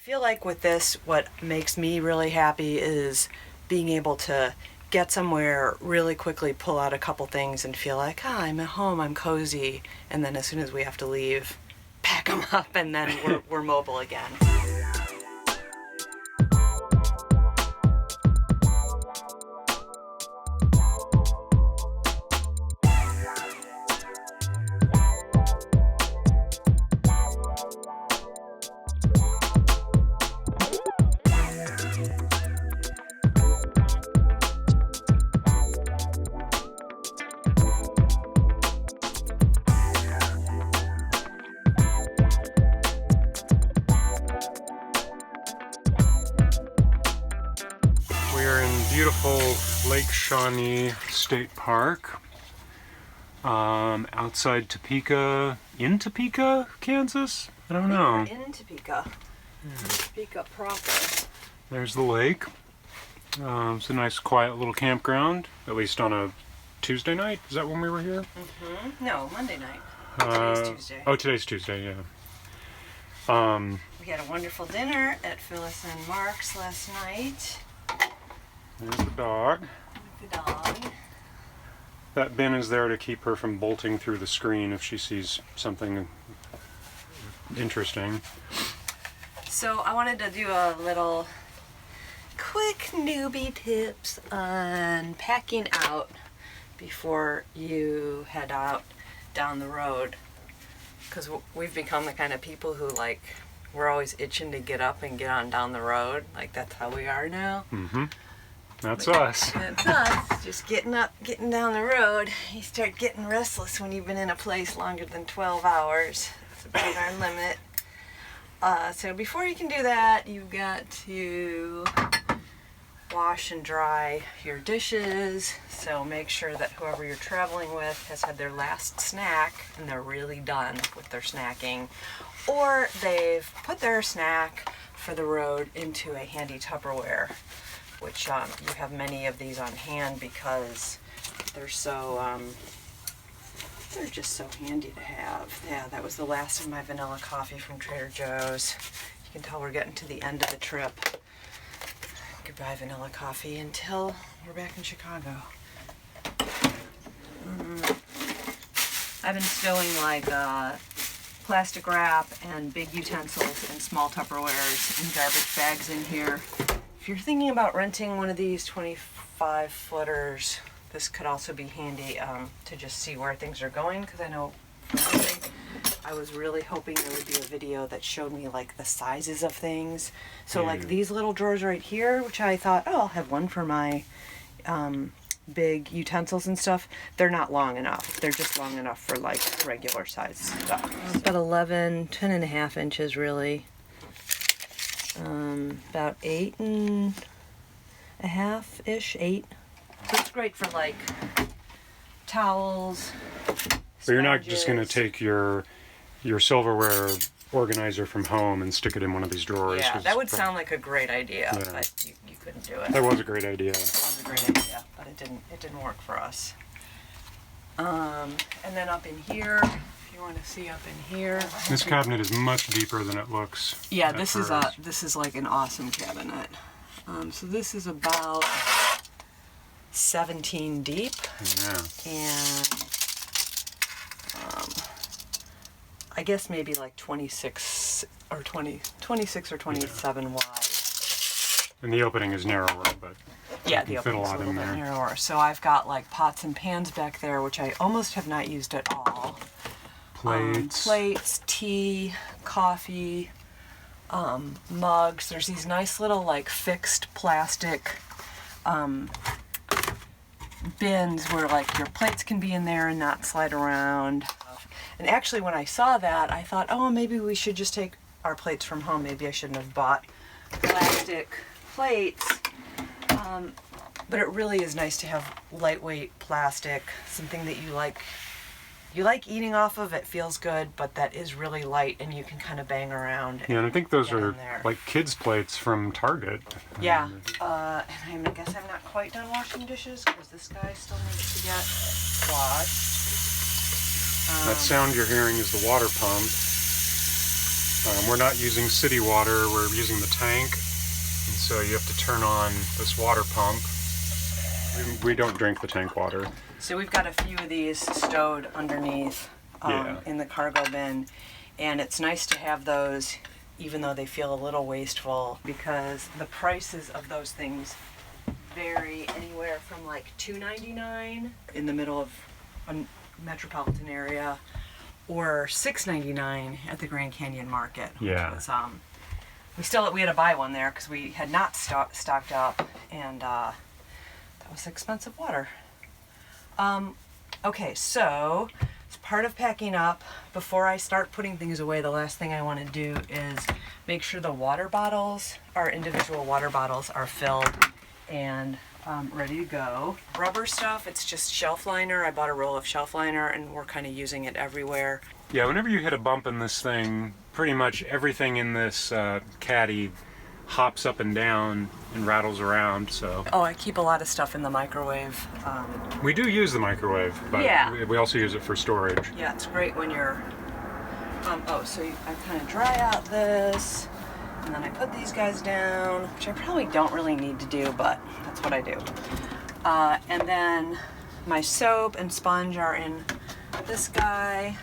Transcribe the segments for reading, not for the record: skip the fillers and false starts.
feel like with this, what makes me really happy is being able to get somewhere really quickly, pull out a couple things and feel like, I'm at home, I'm cozy. And then as soon as we have to leave, pack them up and then we're mobile again. Beautiful Lake Shawnee State Park, outside Topeka, in Topeka, Kansas? I don't know. In Topeka. Topeka proper. There's the lake. It's a nice quiet little campground, at least on a Tuesday night. Is that when we were here? Mm-hmm. No, Monday night. Today's Tuesday. Oh, today's Tuesday, yeah. We had a wonderful dinner at Phyllis and Mark's last night. There's the dog. The dog. That bin is there to keep her from bolting through the screen if she sees something interesting. So I wanted to do a little quick newbie tips on packing out before you head out down the road. Because we've become the kind of people who we're always itching to get up and get on down the road. That's how we are now. Mm-hmm. That's us. That's us. Just getting up, getting down the road. You start getting restless when you've been in a place longer than 12 hours. It's about our limit. So before you can do that, you've got to wash and dry your dishes. So make sure that whoever you're traveling with has had their last snack and they're really done with their snacking. Or they've put their snack for the road into a handy Tupperware, which you have many of these on hand because they're so, they're just so handy to have. Yeah, that was the last of my vanilla coffee from Trader Joe's. You can tell we're getting to the end of the trip. Goodbye vanilla coffee until we're back in Chicago. I've been stowing plastic wrap and big utensils and small Tupperwares and garbage bags in here. If you're thinking about renting one of these 25-footers, this could also be handy to just see where things are going, because I know for one thing, I was really hoping there would be a video that showed me the sizes of things. So these little drawers right here, which I thought, oh, I'll have one for my big utensils and stuff. They're not long enough. They're just long enough for regular size stuff. It's about 10 and a half inches really. About 8 and a half-ish, 8. So it's great for towels. But you're not just going to take your silverware organizer from home and stick it in one of these drawers. Yeah, that would sound like a great idea, but you couldn't do it. That was a great idea. It was a great idea, but it didn't work for us. And then up in here, if you want to see up in here. This cabinet is much deeper than it looks. Yeah, this is an awesome cabinet. So this is about 17 deep. Yeah. And I guess maybe 26 or 27 wide. And the opening is narrower, but yeah, the opening's a little bit narrower. So I've got pots and pans back there, which I almost have not used at all. Plates, tea, coffee, mugs. There's these nice little fixed plastic bins where your plates can be in there and not slide around. And actually when I saw that, I thought, oh, maybe we should just take our plates from home. Maybe I shouldn't have bought plastic plates. But it really is nice to have lightweight plastic, something that you like eating off of. It feels good, but that is really light and you can kind of bang around. Yeah, and I think those are kids' plates from Target. Yeah, and I guess I'm not quite done washing dishes because this guy still needs to get washed. That sound you're hearing is the water pump. We're not using city water, we're using the tank. And so you have to turn on this water pump. We don't drink the tank water. So we've got a few of these stowed underneath in the cargo bin. And it's nice to have those, even though they feel a little wasteful, because the prices of those things vary anywhere from like $2.99 in the middle of a metropolitan area, or $6.99 at the Grand Canyon Market. Yeah. We had to buy one there because we had not stocked up, and that was expensive water. Okay, so as part of packing up, before I start putting things away, the last thing I want to do is make sure the water bottles, our individual water bottles, are filled and ready to go. Rubber stuff, it's just shelf liner. I bought a roll of shelf liner and we're kind of using it everywhere. Yeah, whenever you hit a bump in this thing, pretty much everything in this caddy hops up and down and rattles around, so. Oh, I keep a lot of stuff in the microwave. We do use the microwave, but yeah. we also use it for storage. Yeah, it's great when you're, I kind of dry out this, and then I put these guys down, which I probably don't really need to do, but that's what I do. And then my soap and sponge are in this guy.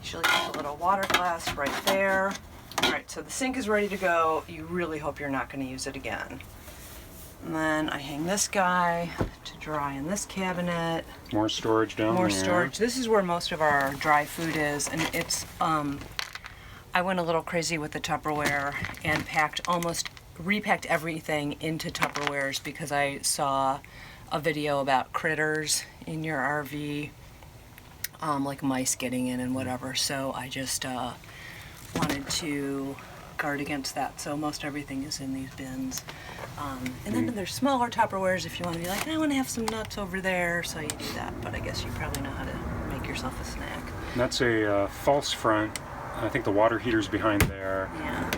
Usually keep a little water glass right there. All right, so the sink is ready to go. You really hope you're not going to use it again. And then I hang this guy to dry in this cabinet. More storage down there. More storage. This is where most of our dry food is, and it's, I went a little crazy with the Tupperware and repacked everything into Tupperwares because I saw a video about critters in your RV, like mice getting in and whatever, so I just wanted to guard against that, so most everything is in these bins. And then there's smaller Tupperwares if you want to be like, I want to have some nuts over there, so you do that, but I guess you probably know how to make yourself a snack. And that's a false front. I think the water heater's behind there. Yeah.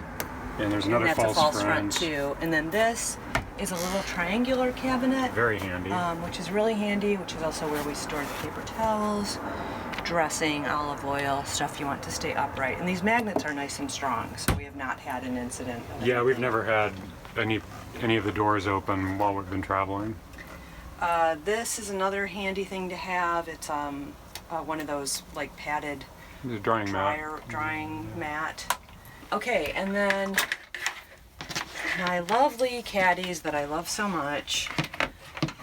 And there's another and that's false a false front too. And then this is a little triangular cabinet. Very handy. Which is really handy, which is also where we store the paper towels, dressing, olive oil, stuff you want to stay upright. And these magnets are nice and strong, so we have not had an incident. Yeah, we've never had any of the doors open while we've been traveling. This is another handy thing to have. It's one of those like padded The drying mat. Okay, and then my lovely caddies that I love so much,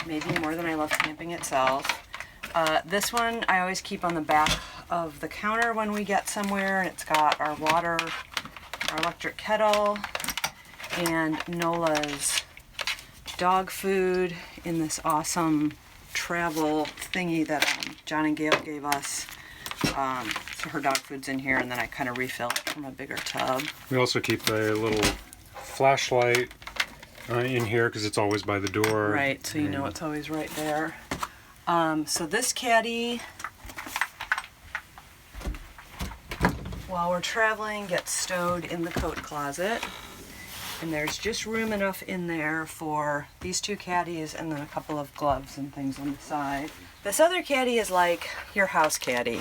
maybe more than I love camping itself. This one I always keep on the back of the counter when we get somewhere, and it's got our water, our electric kettle, and Nola's dog food in this awesome travel thingy that John and Gail gave us. So her dog food's in here, and then I kind of refill it from a bigger tub. We also keep a little flashlight in here because it's always by the door. Right, so you know it's always right there. So this caddy, while we're traveling, gets stowed in the coat closet. And there's just room enough in there for these two caddies and then a couple of gloves and things on the side. This other caddy is like your house caddy.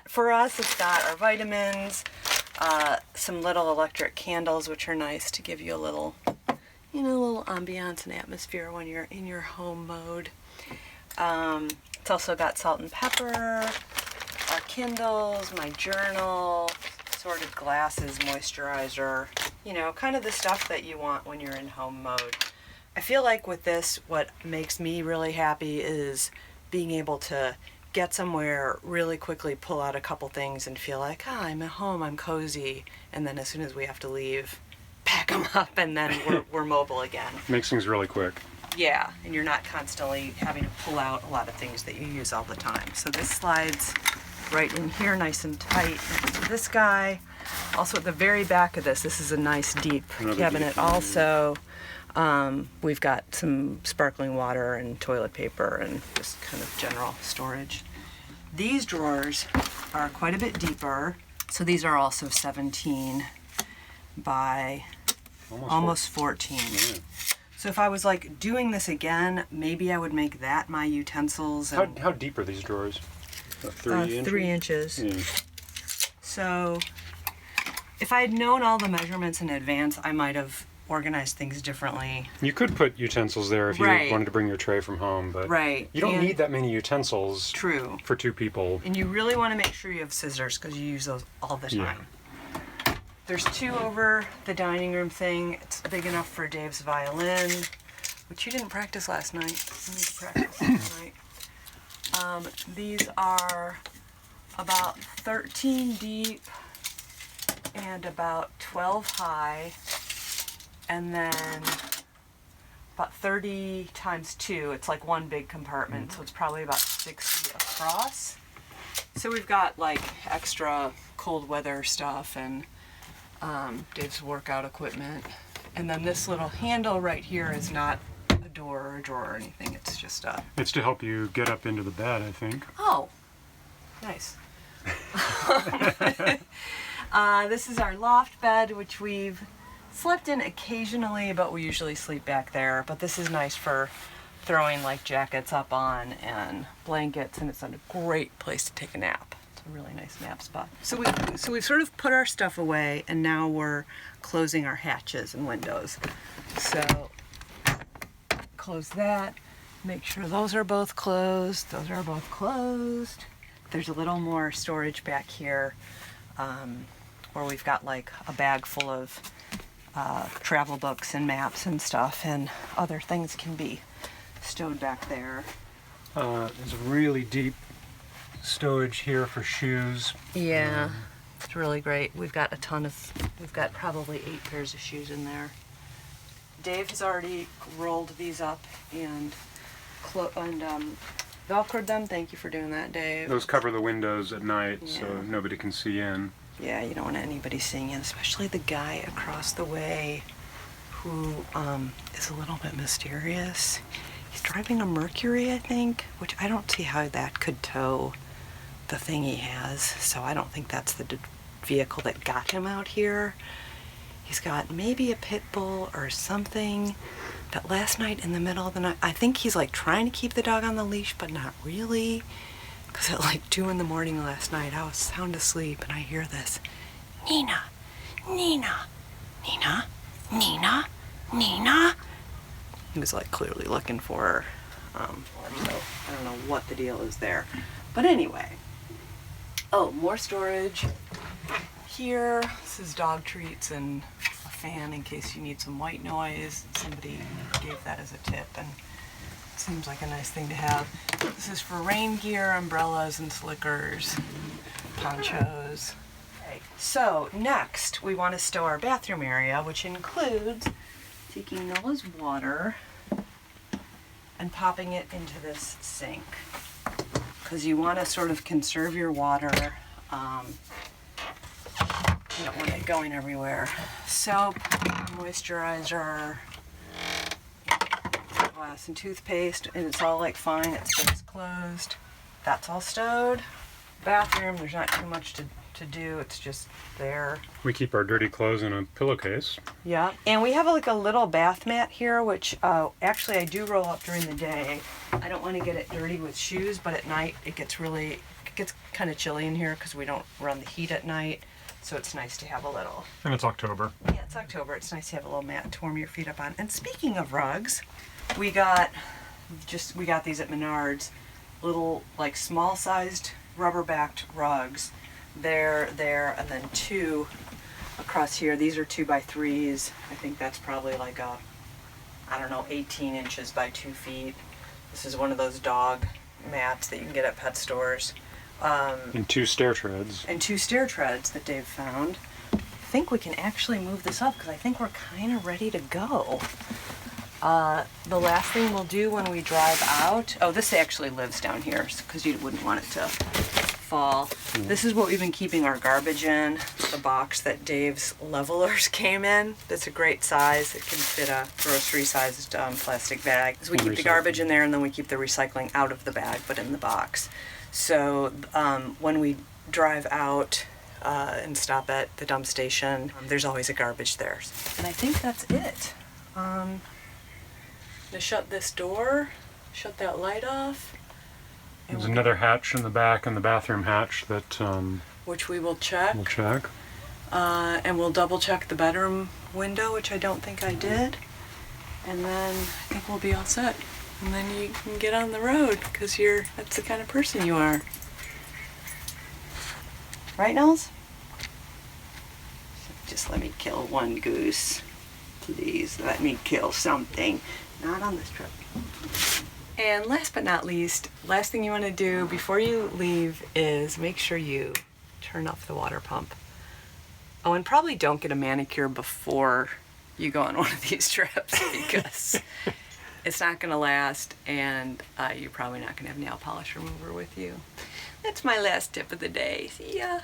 For us, it's got our vitamins, some little electric candles, which are nice to give you a little, little ambiance and atmosphere when you're in your home mode. It's also got salt and pepper, our Kindles, my journal, assorted glasses, moisturizer, kind of the stuff that you want when you're in home mode. I feel like with this, what makes me really happy is being able to get somewhere really quickly, pull out a couple things and feel like, I'm at home, I'm cozy, and then as soon as we have to leave, pack them up and then we're mobile again. Makes things really quick. Yeah, and you're not constantly having to pull out a lot of things that you use all the time. So this slides right in here nice and tight. So this guy, also at the very back of this is a nice deep cabinet also. We've got some sparkling water and toilet paper and just kind of general storage. These drawers are quite a bit deeper. So these are also 17 by almost 14. Yeah. So if I was like doing this again, maybe I would make that my utensils. And How deep are these drawers? 3 inches? 3 inches. Yeah. So if I had known all the measurements in advance, I might have organized things differently. You could put utensils there if you Right. wanted to bring your tray from home, but Right. you don't And- need that many utensils True. for 2 people. And you really want to make sure you have scissors because you use those all the Yeah. time. There's 2 over the dining room thing. It's big enough for Dave's violin, which you didn't practice last night. You need to practice tonight. These are about 13 deep and about 12 high, and then about 30 times 2. It's like one big compartment, so it's probably about 60 across. So we've got like extra cold weather stuff and Dave's workout equipment. And then this little handle right here is not a door or a drawer or anything. It's just a... It's to help you get up into the bed, I think. Oh, nice. This is our loft bed, which we've slept in occasionally, but we usually sleep back there. But this is nice for throwing like jackets up on and blankets, and it's a great place to take a nap. It's a really nice nap spot. So we've sort of put our stuff away, and now we're closing our hatches and windows. So close that. Make sure those are both closed. Those are both closed. There's a little more storage back here, where we've got like a bag full of travel books and maps and stuff, and other things can be stowed back there. There's a really deep stowage here for shoes. Yeah, it's really great. We've got probably 8 pairs of shoes in there. Dave has already rolled these up and Velcroed them. Thank you for doing that, Dave. Those cover the windows at night, so Yeah. nobody can see in. Yeah, you don't want anybody seeing it, especially the guy across the way who is a little bit mysterious. He's driving a Mercury, I think, which I don't see how that could tow the thing he has, so I don't think that's the vehicle that got him out here. He's got maybe a pit bull or something, but last night in the middle of the night, I think he's like trying to keep the dog on the leash, but not really. Because at like 2 in the morning last night, I was sound asleep and I hear this, Nina, Nina, Nina, Nina, Nina. He was like clearly looking for her. So I don't know what the deal is there. But anyway, oh, more storage here. This is dog treats and a fan in case you need some white noise. Somebody gave that as a tip, and it seems like a nice thing to have. This is for rain gear, umbrellas and slickers, ponchos. Okay. So next we want to stow our bathroom area, which includes taking Nola's water and popping it into this sink, because you want to sort of conserve your water. You don't want it going everywhere. Soap, moisturizer, glass and toothpaste, and it's all like fine, it stays closed. That's all stowed. Bathroom, there's not too much to do, it's just there. We keep our dirty clothes in a pillowcase. Yeah, and we have like a little bath mat here, which actually I do roll up during the day. I don't want to get it dirty with shoes, but at night it gets kind of chilly in here because we don't run the heat at night. So it's nice to have a little. And it's October. Yeah, it's October. It's nice to have a little mat to warm your feet up on. And speaking of rugs, we got these at Menards, little like small-sized rubber-backed rugs. They're there, and then 2 across here. These are 2x3s. I think that's probably like 18 inches by 2 feet. This is one of those dog mats that you can get at pet stores. And 2 stair treads. And 2 stair treads that Dave found. I think we can actually move this up because I think we're kind of ready to go. The last thing we'll do when we drive out, this actually lives down here because you wouldn't want it to fall. This is what we've been keeping our garbage in, the box that Dave's levelers came in. That's a great size. It can fit a grocery-sized plastic bag. So we keep the garbage in there, and then we keep the recycling out of the bag, but in the box. So when we drive out and stop at the dump station, there's always a garbage there. And I think that's it. To shut this door, shut that light off. There's another hatch in the back, and the bathroom hatch that which we will check. we'll check. And we'll double check the bedroom window, which I don't think I did. And then I think we'll be all set. And then you can get on the road because that's the kind of person you are. Right, Nels? Just let me kill one goose. Please let me kill something. Not on this trip. And last but not least, last thing you want to do before you leave is make sure you turn off the water pump. Oh, and probably don't get a manicure before you go on one of these trips because it's not going to last, and you're probably not going to have nail polish remover with you. That's my last tip of the day. See ya.